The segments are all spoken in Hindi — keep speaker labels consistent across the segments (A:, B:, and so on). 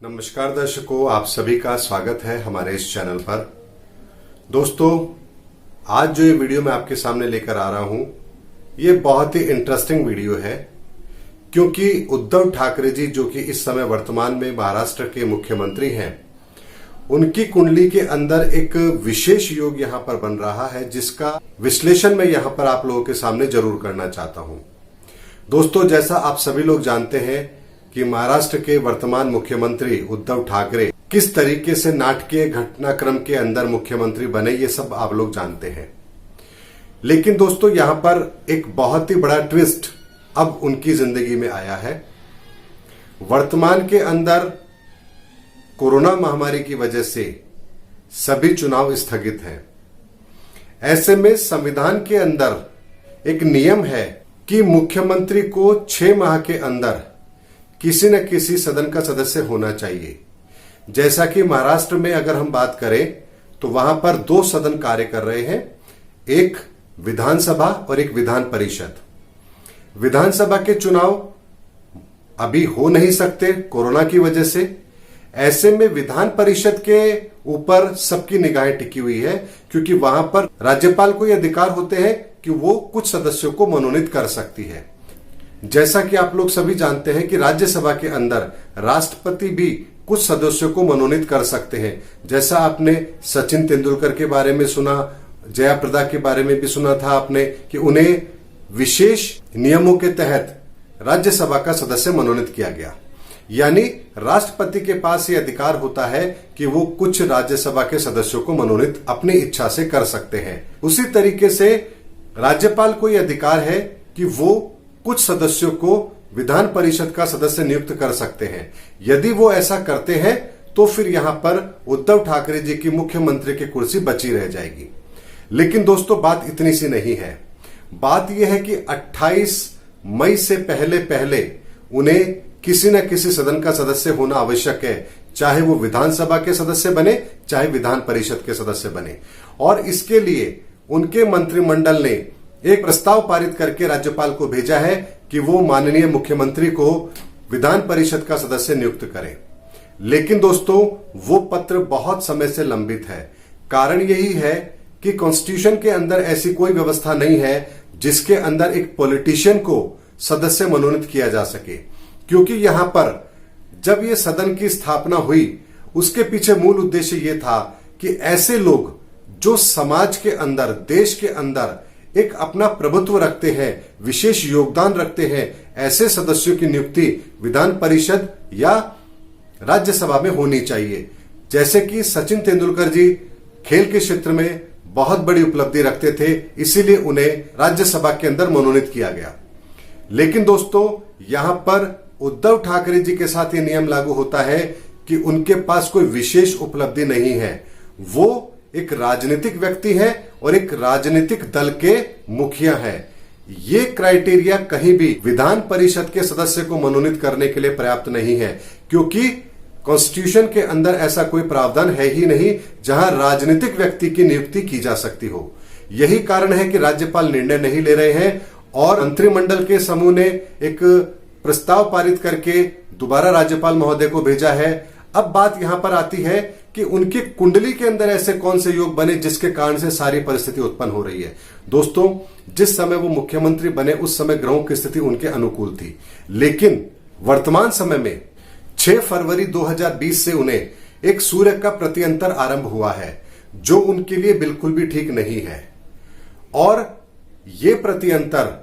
A: नमस्कार दर्शकों, आप सभी का स्वागत है हमारे इस चैनल पर। दोस्तों, आज जो ये वीडियो मैं आपके सामने लेकर आ रहा हूं, ये बहुत ही इंटरेस्टिंग वीडियो है, क्योंकि उद्धव ठाकरे जी जो कि इस समय वर्तमान में महाराष्ट्र के मुख्यमंत्री हैं, उनकी कुंडली के अंदर एक विशेष योग यहां पर बन रहा है, जिसका विश्लेषण मैं यहां पर आप लोगों के सामने जरूर करना चाहता हूं। दोस्तों, जैसा आप सभी लोग जानते हैं कि महाराष्ट्र के वर्तमान मुख्यमंत्री उद्धव ठाकरे किस तरीके से नाटकीय घटनाक्रम के अंदर मुख्यमंत्री बने, ये सब आप लोग जानते हैं। लेकिन दोस्तों, यहां पर एक बहुत ही बड़ा ट्विस्ट अब उनकी जिंदगी में आया है। वर्तमान के अंदर कोरोना महामारी की वजह से सभी चुनाव स्थगित हैं। ऐसे में संविधान के अंदर एक नियम है कि मुख्यमंत्री को 6 माह के अंदर किसी न किसी सदन का सदस्य होना चाहिए। जैसा कि महाराष्ट्र में अगर हम बात करें तो वहां पर 2 सदन कार्य कर रहे हैं, एक विधानसभा और एक विधान परिषद। विधानसभा के चुनाव अभी हो नहीं सकते कोरोना की वजह से। ऐसे में विधान परिषद के ऊपर सबकी निगाहें टिकी हुई है, क्योंकि वहां पर राज्यपाल को यह अधिकार होते हैं कि वो कुछ सदस्यों को मनोनीत कर सकती है। जैसा कि आप लोग सभी जानते हैं कि राज्यसभा के अंदर राष्ट्रपति भी कुछ सदस्यों को मनोनीत कर सकते हैं। जैसा आपने सचिन तेंदुलकर के बारे में सुना, जया प्रदा के बारे में भी सुना था आपने कि उन्हें विशेष नियमों के तहत राज्यसभा का सदस्य मनोनीत किया गया। यानी राष्ट्रपति के पास ये अधिकार होता है कि वो कुछ राज्यसभा के सदस्यों को मनोनीत अपनी इच्छा से कर सकते हैं। उसी तरीके से राज्यपाल को यह अधिकार है कि वो कुछ सदस्यों को विधान परिषद का सदस्य नियुक्त कर सकते हैं। यदि वो ऐसा करते हैं तो फिर यहां पर उद्धव ठाकरे जी की मुख्यमंत्री की कुर्सी बची रह जाएगी। लेकिन दोस्तों, बात इतनी सी नहीं है। बात यह है कि 28 मई से पहले पहले उन्हें किसी न किसी सदन का सदस्य होना आवश्यक है, चाहे वो विधानसभा के सदस्य बने, चाहे विधान परिषद के सदस्य बने। और इसके लिए उनके मंत्रिमंडल ने एक प्रस्ताव पारित करके राज्यपाल को भेजा है कि वो माननीय मुख्यमंत्री को विधान परिषद का सदस्य नियुक्त करें। लेकिन दोस्तों, वो पत्र बहुत समय से लंबित है। कारण यही है कि कॉन्स्टिट्यूशन के अंदर ऐसी कोई व्यवस्था नहीं है जिसके अंदर एक पॉलिटिशियन को सदस्य मनोनीत किया जा सके। क्योंकि यहां पर जब ये सदन की स्थापना हुई, उसके पीछे मूल उद्देश्य ये था कि ऐसे लोग जो समाज के अंदर, देश के अंदर एक अपना प्रभुत्व रखते हैं, विशेष योगदान रखते हैं, ऐसे सदस्यों की नियुक्ति विधान परिषद या राज्यसभा में होनी चाहिए। जैसे कि सचिन तेंदुलकर जी खेल के क्षेत्र में बहुत बड़ी उपलब्धि रखते थे, इसीलिए उन्हें राज्यसभा के अंदर मनोनीत किया गया। लेकिन दोस्तों, यहां पर उद्धव ठाकरे जी के साथ यह नियम लागू होता है कि उनके पास कोई विशेष उपलब्धि नहीं है। वो एक राजनीतिक व्यक्ति है और एक राजनीतिक दल के मुखिया है। ये क्राइटेरिया कहीं भी विधान परिषद के सदस्य को मनोनीत करने के लिए पर्याप्त नहीं है, क्योंकि कॉन्स्टिट्यूशन के अंदर ऐसा कोई प्रावधान है ही नहीं जहां राजनीतिक व्यक्ति की नियुक्ति की जा सकती हो। यही कारण है कि राज्यपाल निर्णय नहीं ले रहे हैं और मंत्रिमंडल के समूह ने एक प्रस्ताव पारित करके दोबारा राज्यपाल महोदय को भेजा है। अब बात यहां पर आती है कि उनकी कुंडली के अंदर ऐसे कौन से योग बने जिसके कारण से सारी परिस्थिति उत्पन्न हो रही है। दोस्तों, जिस समय वो मुख्यमंत्री बने उस समय ग्रहों की स्थिति उनके अनुकूल थी, लेकिन वर्तमान समय में 6 फरवरी 2020 से उन्हें एक सूर्य का प्रत्यंतर आरंभ हुआ है, जो उनके लिए बिल्कुल भी ठीक नहीं है। और ये प्रत्यंतर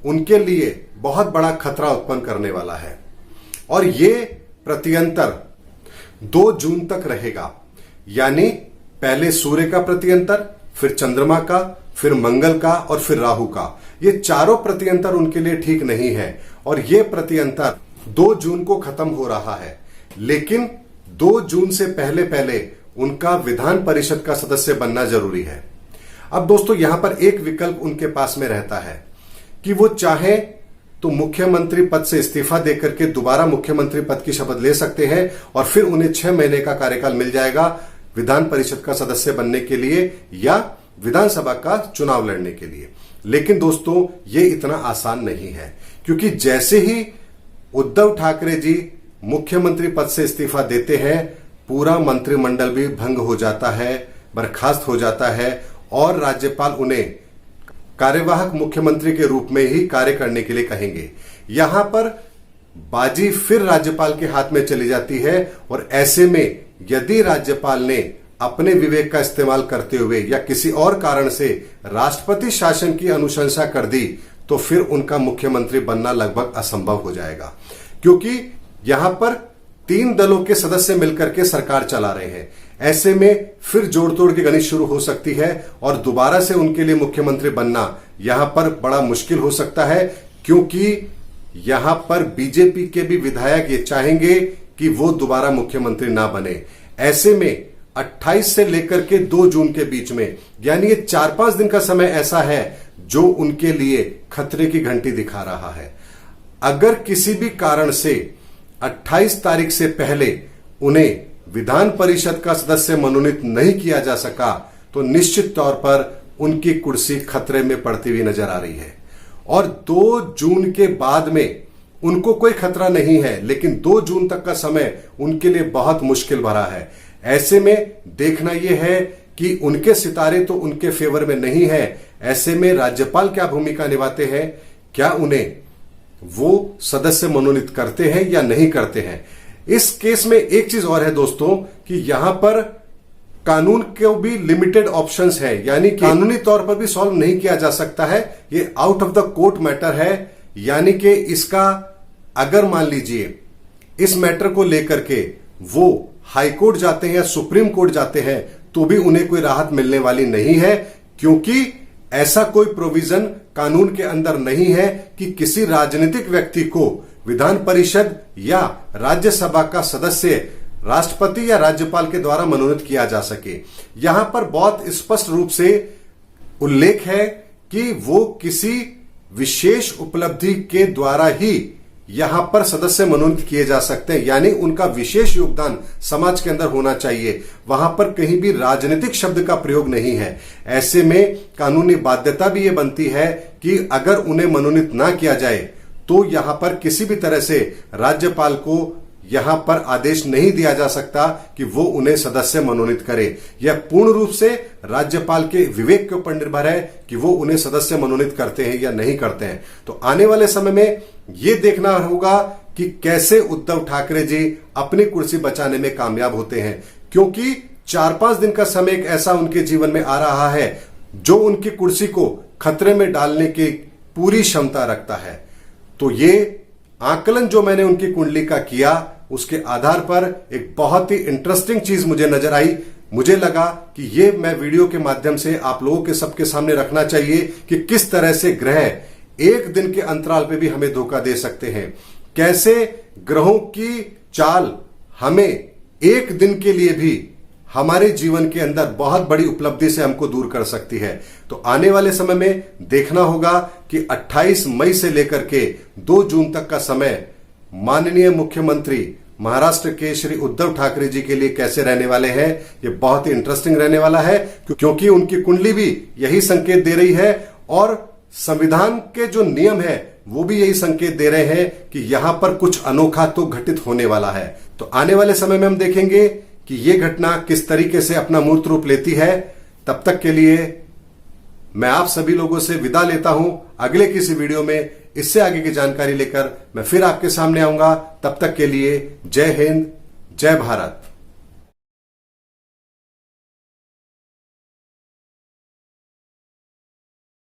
A: उनके लिए बहुत बड़ा खतरा उत्पन्न करने वाला है। और ये प्रत्यंतर 2 जून तक रहेगा। यानी पहले सूर्य का प्रत्यंतर, फिर चंद्रमा का, फिर मंगल का और फिर राहु का। ये चारों प्रत्यंतर उनके लिए ठीक नहीं है और ये प्रत्यंतर 2 जून को खत्म हो रहा है। लेकिन 2 जून से पहले पहले उनका विधान परिषद का सदस्य बनना जरूरी है। अब दोस्तों, यहां पर एक विकल्प उनके पास में रहता है कि वो चाहे तो मुख्यमंत्री पद से इस्तीफा देकर के दोबारा मुख्यमंत्री पद की शपथ ले सकते हैं और फिर उन्हें 6 महीने का कार्यकाल मिल जाएगा विधान परिषद का सदस्य बनने के लिए या विधानसभा का चुनाव लड़ने के लिए। लेकिन दोस्तों, ये इतना आसान नहीं है, क्योंकि जैसे ही उद्धव ठाकरे जी मुख्यमंत्री पद से इस्तीफा देते हैं, पूरा मंत्रिमंडल भी भंग हो जाता है, बर्खास्त हो जाता है और राज्यपाल उन्हें कार्यवाहक मुख्यमंत्री के रूप में ही कार्य करने के लिए कहेंगे। यहां पर बाजी फिर राज्यपाल के हाथ में चली जाती है और ऐसे में यदि राज्यपाल ने अपने विवेक का इस्तेमाल करते हुए या किसी और कारण से राष्ट्रपति शासन की अनुशंसा कर दी तो फिर उनका मुख्यमंत्री बनना लगभग असंभव हो जाएगा, क्योंकि यहां पर 3 दलों के सदस्य मिलकर के सरकार चला रहे हैं। ऐसे में फिर जोड़ तोड़ की गणित शुरू हो सकती है और दोबारा से उनके लिए मुख्यमंत्री बनना यहां पर बड़ा मुश्किल हो सकता है, क्योंकि यहां पर बीजेपी के भी विधायक ये चाहेंगे कि वो दोबारा मुख्यमंत्री ना बने। ऐसे में 28 से लेकर के 2 जून के बीच में, यानी ये 4-5 दिन का समय ऐसा है जो उनके लिए खतरे की घंटी दिखा रहा है। अगर किसी भी कारण से 28 तारीख से पहले उन्हें विधान परिषद का सदस्य मनोनीत नहीं किया जा सका तो निश्चित तौर पर उनकी कुर्सी खतरे में पड़ती हुई नजर आ रही है। और 2 जून के बाद में उनको कोई खतरा नहीं है, लेकिन 2 जून तक का समय उनके लिए बहुत मुश्किल भरा है। ऐसे में देखना यह है कि उनके सितारे तो उनके फेवर में नहीं है। ऐसे में राज्यपाल क्या भूमिका निभाते हैं, क्या उन्हें वो सदस्य मनोनीत करते हैं या नहीं करते हैं। इस केस में एक चीज और है दोस्तों कि यहां पर कानून के भी लिमिटेड ऑप्शंस है, यानी कानूनी तौर पर भी सॉल्व नहीं किया जा सकता है। ये out of the court matter है, यानी कि इसका अगर मान लीजिए इस मैटर को लेकर के वो हाई कोर्ट जाते हैं या सुप्रीम कोर्ट जाते हैं तो भी उन्हें कोई राहत मिलने वाली नहीं है, क्योंकि ऐसा कोई प्रोविजन कानून के अंदर नहीं है कि किसी राजनीतिक व्यक्ति को विधान परिषद या राज्यसभा का सदस्य राष्ट्रपति या राज्यपाल के द्वारा मनोनीत किया जा सके। यहां पर बहुत स्पष्ट रूप से उल्लेख है कि वो किसी विशेष उपलब्धि के द्वारा ही यहां पर सदस्य मनोनीत किए जा सकते हैं, यानी उनका विशेष योगदान समाज के अंदर होना चाहिए। वहां पर कहीं भी राजनीतिक शब्द का प्रयोग नहीं है। ऐसे में कानूनी बाध्यता भी यह बनती है कि अगर उन्हें मनोनीत ना किया जाए तो यहां पर किसी भी तरह से राज्यपाल को यहां पर आदेश नहीं दिया जा सकता कि वो उन्हें सदस्य मनोनीत करे। यह पूर्ण रूप से राज्यपाल के विवेक के ऊपर निर्भर है कि वो उन्हें सदस्य मनोनीत करते हैं या नहीं करते हैं। तो आने वाले समय में यह देखना होगा कि कैसे उद्धव ठाकरे जी अपनी कुर्सी बचाने में कामयाब होते हैं, क्योंकि 4-5 दिन का समय एक ऐसा उनके जीवन में आ रहा है जो उनकी कुर्सी को खतरे में डालने की पूरी क्षमता रखता है। तो ये आकलन जो मैंने उनकी कुंडली का किया उसके आधार पर एक बहुत ही इंटरेस्टिंग चीज मुझे नजर आई। मुझे लगा कि ये मैं वीडियो के माध्यम से आप लोगों के सबके सामने रखना चाहिए कि किस तरह से ग्रह एक दिन के अंतराल पे भी हमें धोखा दे सकते हैं, कैसे ग्रहों की चाल हमें एक दिन के लिए भी हमारे जीवन के अंदर बहुत बड़ी उपलब्धि से हमको दूर कर सकती है। तो आने वाले समय में देखना होगा कि 28 मई से लेकर के 2 जून तक का समय माननीय मुख्यमंत्री महाराष्ट्र के श्री उद्धव ठाकरे जी के लिए कैसे रहने वाले हैं। ये बहुत ही इंटरेस्टिंग रहने वाला है, क्योंकि उनकी कुंडली भी यही संकेत दे रही है और संविधान के जो नियम है वो भी यही संकेत दे रहे हैं कि यहां पर कुछ अनोखा तो घटित होने वाला है। तो आने वाले समय में हम देखेंगे कि यह घटना किस तरीके से अपना मूर्त रूप लेती है। तब तक के लिए मैं आप सभी लोगों से विदा लेता हूं। अगले किसी वीडियो में इससे आगे की जानकारी लेकर मैं फिर आपके सामने आऊंगा। तब तक के लिए जय हिंद, जय भारत।